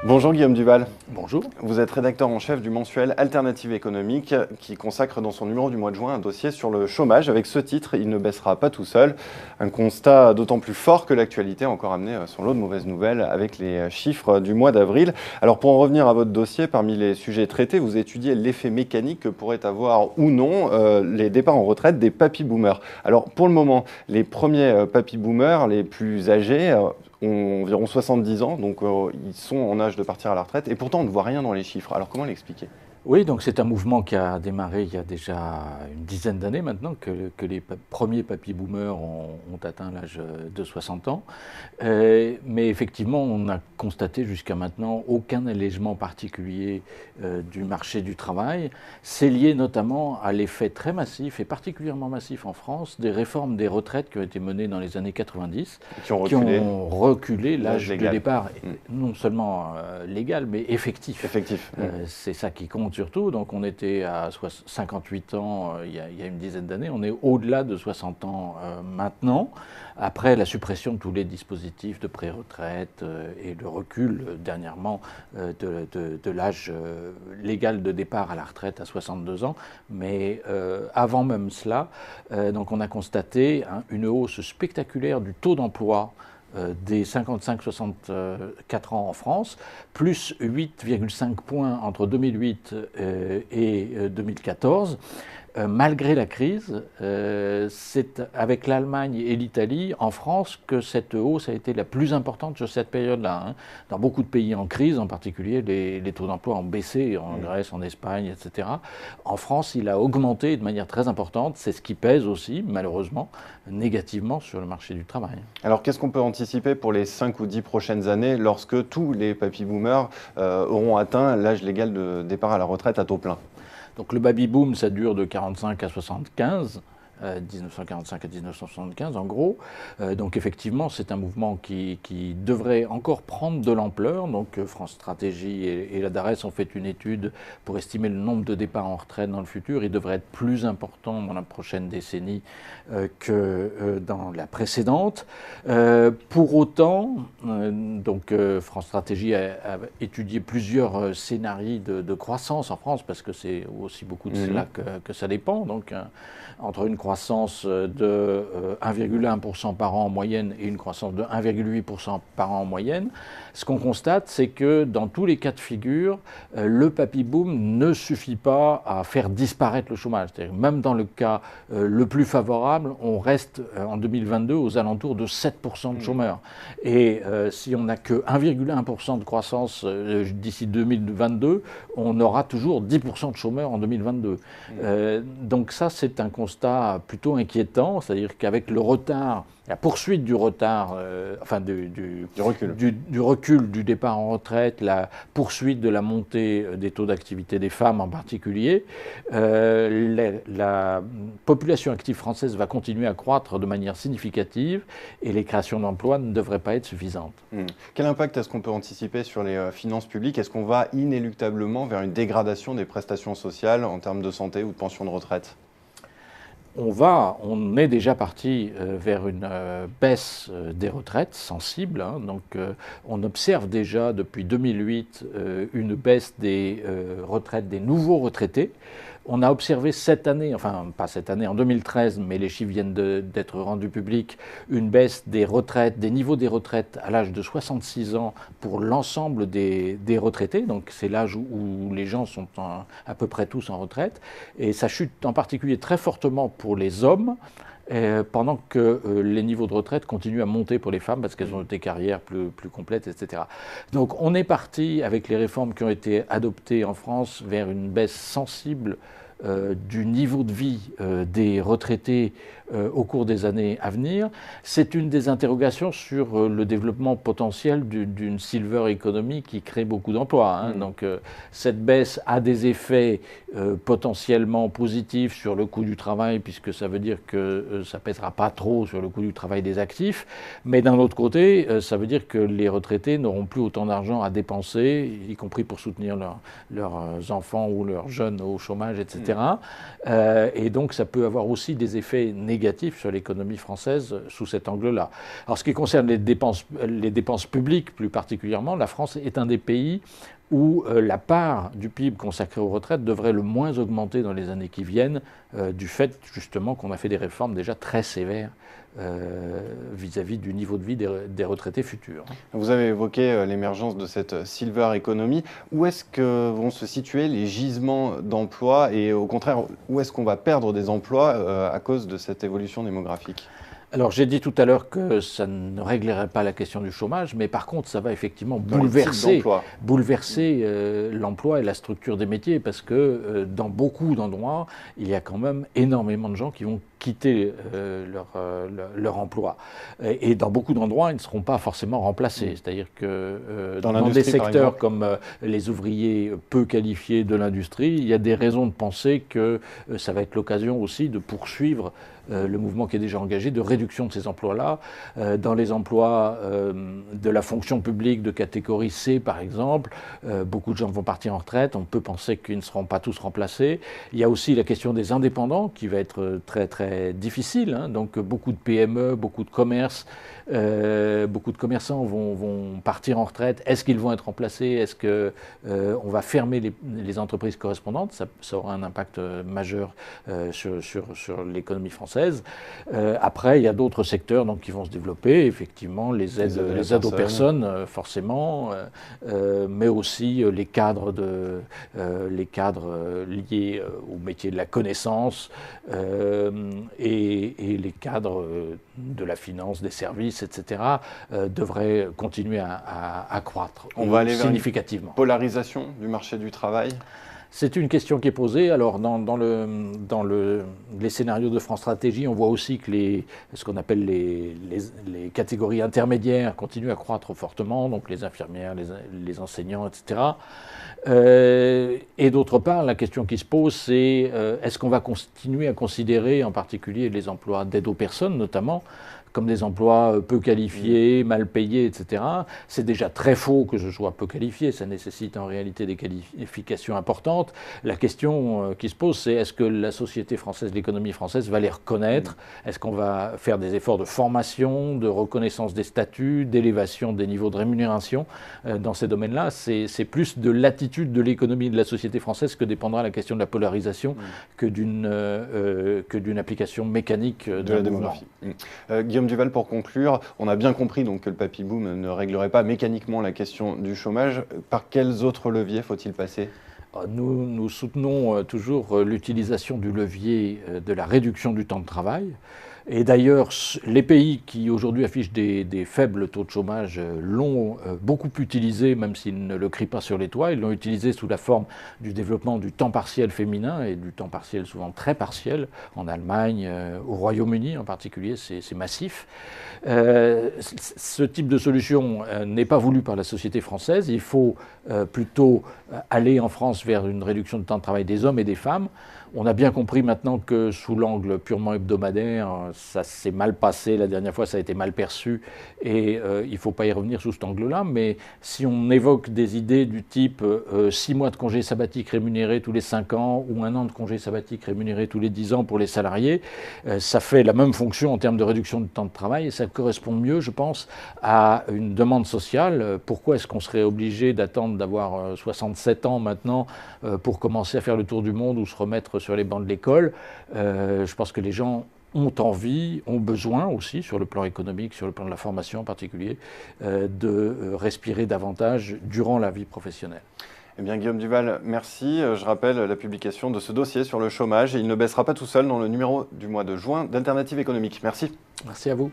Bonjour Guillaume Duval. Bonjour. Vous êtes rédacteur en chef du mensuel Alternative économique qui consacre dans son numéro du mois de juin un dossier sur le chômage avec ce titre « Il ne baissera pas tout seul ». Un constat d'autant plus fort que l'actualité a encore amené son lot de mauvaises nouvelles avec les chiffres du mois d'avril. Alors pour en revenir à votre dossier, parmi les sujets traités, vous étudiez l'effet mécanique que pourraient avoir ou non les départs en retraite des papy-boomers. Alors pour le moment, les premiers papy-boomers, les plus âgés, ont environ 70 ans, donc ils sont en âge de partir à la retraite, et pourtant on ne voit rien dans les chiffres. Alors comment l'expliquer ? Oui, donc c'est un mouvement qui a démarré il y a déjà une dizaine d'années maintenant, que les premiers papy-boomers ont atteint l'âge de 60 ans. Mais effectivement, on a constaté jusqu'à maintenant aucun allègement particulier du marché du travail. C'est lié notamment à l'effet très massif, et particulièrement massif en France, des réformes des retraites qui ont été menées dans les années 90, qui ont reculé l'âge de départ, non seulement légal, mais effectif. C'est ça qui compte surtout. Donc on était à 58 ans il y a une dizaine d'années, on est au-delà de 60 ans maintenant, après la suppression de tous les dispositifs de pré-retraite et le recul dernièrement de l'âge légal de départ à la retraite à 62 ans. Mais avant même cela, donc on a constaté une hausse spectaculaire du taux d'emploi des 55-64 ans en France, plus 8,5 points entre 2008 et 2014. Malgré la crise, c'est avec l'Allemagne et l'Italie en France que cette hausse a été la plus importante sur cette période-là. Dans beaucoup de pays en crise, en particulier, les taux d'emploi ont baissé, en Grèce, en Espagne, etc. En France, il a augmenté de manière très importante. C'est ce qui pèse aussi, malheureusement, négativement sur le marché du travail. Alors qu'est-ce qu'on peut anticiper pour les 5 ou 10 prochaines années lorsque tous les papy-boomers auront atteint l'âge légal de départ à la retraite à taux plein ? Donc le baby-boom, ça dure de 45 à 75, 1945 à 1975 en gros. Donc effectivement, c'est un mouvement qui devrait encore prendre de l'ampleur. Donc France Stratégie et la DARES ont fait une étude pour estimer le nombre de départs en retraite dans le futur. Il devrait être plus important dans la prochaine décennie que dans la précédente. Pour autant, France Stratégie a étudié plusieurs scénarios de croissance en France, parce que c'est aussi beaucoup de cela que ça dépend. Donc entre une croissance de 1,1% par an en moyenne et une croissance de 1,8% par an en moyenne, ce qu'on constate, c'est que dans tous les cas de figure, le papy-boom ne suffit pas à faire disparaître le chômage. C'est-à-dire, même dans le cas le plus favorable, on reste en 2022 aux alentours de 7% de chômeurs. Et si on n'a que 1,1% de croissance d'ici 2022, on aura toujours 10% de chômeurs en 2022. Donc ça, c'est un constat plutôt inquiétant, c'est-à-dire qu'avec le retard, la poursuite du retard, du recul du départ en retraite, la poursuite de la montée des taux d'activité des femmes en particulier, la population active française va continuer à croître de manière significative et les créations d'emplois ne devraient pas être suffisantes. Quel impact est-ce qu'on peut anticiper sur les finances publiques ? Est-ce qu'on va inéluctablement vers une dégradation des prestations sociales en termes de santé ou de pension de retraite ? On est déjà parti vers une baisse des retraites sensible. Donc on observe déjà depuis 2008 une baisse des retraites des nouveaux retraités. On a observé cette année, enfin pas cette année, en 2013, mais les chiffres viennent d'être rendus publics, une baisse des retraites, des niveaux des retraites à l'âge de 66 ans pour l'ensemble des retraités. Donc c'est l'âge où les gens sont à peu près tous en retraite. Et ça chute en particulier très fortement pour les hommes, pendant que les niveaux de retraite continuent à monter pour les femmes parce qu'elles ont des carrières plus complètes, etc. Donc on est parti avec les réformes qui ont été adoptées en France vers une baisse sensible du niveau de vie des retraités au cours des années à venir. C'est une des interrogations sur le développement potentiel d'une silver economy qui crée beaucoup d'emplois. Donc cette baisse a des effets potentiellement positifs sur le coût du travail, puisque ça veut dire que ça ne pèsera pas trop sur le coût du travail des actifs, mais d'un autre côté, ça veut dire que les retraités n'auront plus autant d'argent à dépenser, y compris pour soutenir leurs enfants ou leurs jeunes au chômage, etc. etc. Et donc ça peut avoir aussi des effets négatifs sur l'économie française sous cet angle-là. Alors ce qui concerne les dépenses publiques plus particulièrement, la France est un des pays où la part du PIB consacrée aux retraites devrait le moins augmenter dans les années qui viennent, du fait justement qu'on a fait des réformes déjà très sévères vis-à-vis du niveau de vie des retraités futurs. Vous avez évoqué l'émergence de cette silver economy. Où est-ce que vont se situer les gisements d'emplois et au contraire, où est-ce qu'on va perdre des emplois à cause de cette évolution démographique ? Alors j'ai dit tout à l'heure que ça ne réglerait pas la question du chômage, mais par contre ça va effectivement bouleverser l'emploi et la structure des métiers, parce que dans beaucoup d'endroits, il y a quand même énormément de gens qui vont quitter leur emploi. Et dans beaucoup d'endroits, ils ne seront pas forcément remplacés. C'est-à-dire que dans des secteurs comme les ouvriers peu qualifiés de l'industrie, il y a des raisons de penser que ça va être l'occasion aussi de poursuivre le mouvement qui est déjà engagé de réduction de ces emplois-là. Dans les emplois de la fonction publique de catégorie C, par exemple, beaucoup de gens vont partir en retraite. On peut penser qu'ils ne seront pas tous remplacés. Il y a aussi la question des indépendants qui va être très, très difficile. Donc beaucoup de PME, beaucoup de commerces, beaucoup de commerçants vont partir en retraite. Est-ce qu'ils vont être remplacés? Est-ce qu'on va fermer les entreprises correspondantes? Ça aura un impact majeur sur l'économie française. Après, il y a d'autres secteurs donc, qui vont se développer, effectivement, les aides aux personnes, forcément, mais aussi les cadres liés au métier de la connaissance et les cadres de la finance, des services, etc., devraient continuer à croître significativement. On va aller vers une polarisation du marché du travail ? C'est une question qui est posée. Alors, dans les scénarios de France Stratégie, on voit aussi que ce qu'on appelle les catégories intermédiaires continuent à croître fortement, donc les infirmières, les enseignants, etc. Et d'autre part, la question qui se pose, c'est est-ce qu'on va continuer à considérer en particulier les emplois d'aide aux personnes, notamment, comme des emplois peu qualifiés, mal payés, etc. C'est déjà très faux que je sois peu qualifié, ça nécessite en réalité des qualifications importantes. La question qui se pose, c'est est-ce que la société française, l'économie française va les reconnaître? Est-ce qu'on va faire des efforts de formation, de reconnaissance des statuts, d'élévation des niveaux de rémunération dans ces domaines-là? C'est plus de l'attitude de l'économie et de la société française que dépendra la question de la polarisation que d'une application mécanique de la démographie. Guillaume Duval, pour conclure, on a bien compris donc, que le papy boom ne réglerait pas mécaniquement la question du chômage. Par quels autres leviers faut-il passer ? Nous soutenons toujours l'utilisation du levier de la réduction du temps de travail. Et d'ailleurs, les pays qui aujourd'hui affichent des faibles taux de chômage l'ont beaucoup utilisé, même s'ils ne le crient pas sur les toits. Ils l'ont utilisé sous la forme du développement du temps partiel féminin et du temps partiel souvent très partiel. En Allemagne, au Royaume-Uni en particulier, c'est massif. Ce type de solution n'est pas voulu par la société française. Il faut plutôt aller en France vers une réduction du temps de travail des hommes et des femmes. On a bien compris maintenant que sous l'angle purement hebdomadaire, ça s'est mal passé. La dernière fois, ça a été mal perçu et il ne faut pas y revenir sous cet angle-là. Mais si on évoque des idées du type 6 mois de congé sabbatique rémunéré tous les 5 ans ou 1 an de congé sabbatique rémunéré tous les 10 ans pour les salariés, ça fait la même fonction en termes de réduction du temps de travail et ça correspond mieux, je pense, à une demande sociale. Pourquoi est-ce qu'on serait obligé d'attendre d'avoir 67 ans maintenant pour commencer à faire le tour du monde ou se remettre sur les bancs de l'école? Je pense que les gens ont envie, ont besoin aussi, sur le plan économique, sur le plan de la formation en particulier, de respirer davantage durant la vie professionnelle. Eh bien, Guillaume Duval, merci. Je rappelle la publication de ce dossier sur le chômage et il ne baissera pas tout seul dans le numéro du mois de juin d'Alternative économique. Merci. Merci à vous.